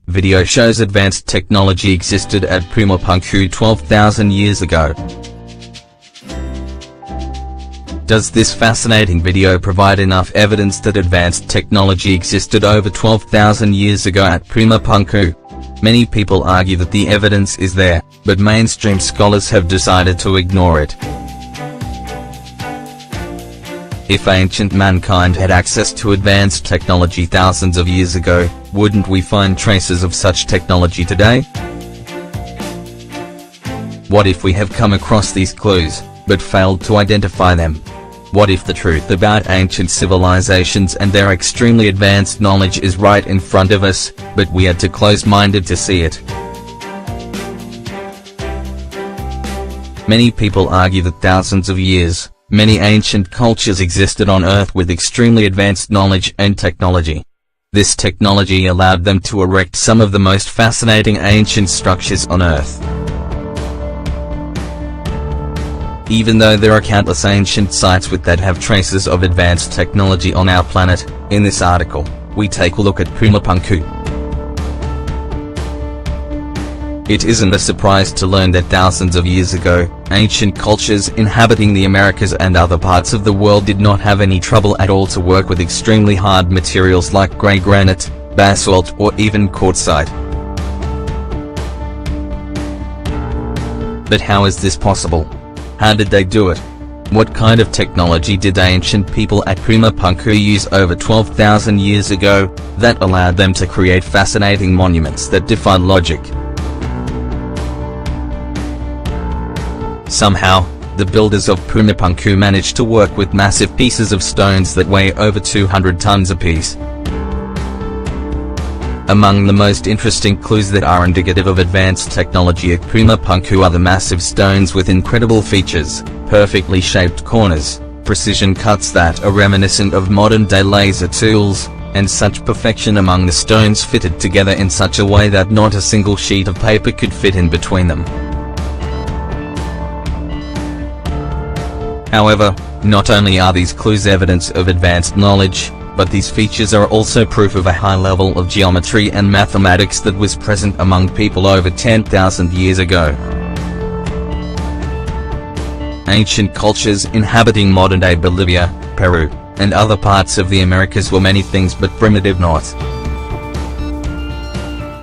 Video shows advanced technology existed at Puma Punku 12,000 years ago. Does this fascinating video provide enough evidence that advanced technology existed over 12,000 years ago at Puma Punku? Many people argue that the evidence is there, but mainstream scholars have decided to ignore it. If ancient mankind had access to advanced technology thousands of years ago, wouldn't we find traces of such technology today? What if we have come across these clues, but failed to identify them? What if the truth about ancient civilizations and their extremely advanced knowledge is right in front of us, but we are too close-minded to see it? Many people argue that thousands of years, many ancient cultures existed on Earth with extremely advanced knowledge and technology. This technology allowed them to erect some of the most fascinating ancient structures on Earth. Even though there are countless ancient sites that have traces of advanced technology on our planet, in this article, we take a look at Puma Punku. It isn't a surprise to learn that thousands of years ago, ancient cultures inhabiting the Americas and other parts of the world did not have any trouble at all to work with extremely hard materials like grey granite, basalt or even quartzite. But how is this possible? How did they do it? What kind of technology did ancient people at Puma Punku use over 12,000 years ago, that allowed them to create fascinating monuments that defy logic? Somehow, the builders of Puma Punku managed to work with massive pieces of stones that weigh over 200 tons apiece. Among the most interesting clues that are indicative of advanced technology at Puma Punku are the massive stones with incredible features, perfectly shaped corners, precision cuts that are reminiscent of modern-day laser tools, and such perfection among the stones fitted together in such a way that not a single sheet of paper could fit in between them. However, not only are these clues evidence of advanced knowledge, but these features are also proof of a high level of geometry and mathematics that was present among people over 10,000 years ago. Ancient cultures inhabiting modern-day Bolivia, Peru, and other parts of the Americas were many things but primitive not.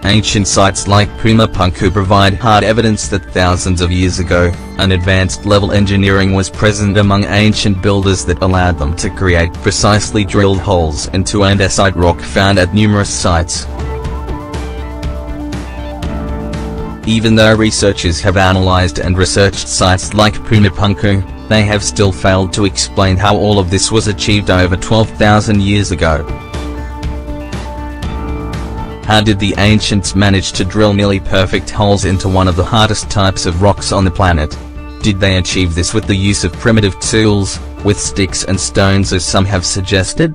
Ancient sites like Puma Punku provide hard evidence that thousands of years ago, an advanced level engineering was present among ancient builders that allowed them to create precisely drilled holes into andesite rock found at numerous sites. Even though researchers have analyzed and researched sites like Puma Punku, they have still failed to explain how all of this was achieved over 12,000 years ago. How did the ancients manage to drill nearly perfect holes into one of the hardest types of rocks on the planet? Did they achieve this with the use of primitive tools, with sticks and stones as some have suggested?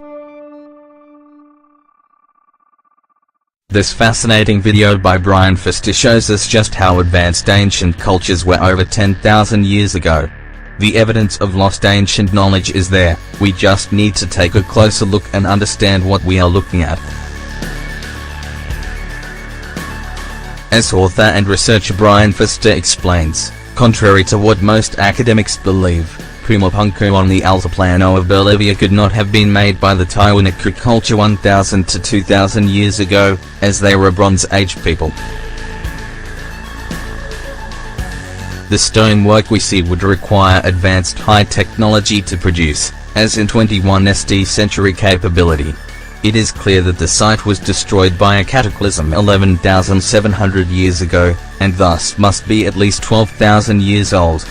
This fascinating video by Brian Foster shows us just how advanced ancient cultures were over 10,000 years ago. The evidence of lost ancient knowledge is there, we just need to take a closer look and understand what we are looking at. As author and researcher Brian Foster explains, contrary to what most academics believe, Puma Punku on the Altiplano of Bolivia could not have been made by the Tiwanaku culture 1,000 to 2,000 years ago, as they were a Bronze Age people. The stonework we see would require advanced high technology to produce, as in 21st century capability. It is clear that the site was destroyed by a cataclysm 11,700 years ago, and thus must be at least 12,000 years old.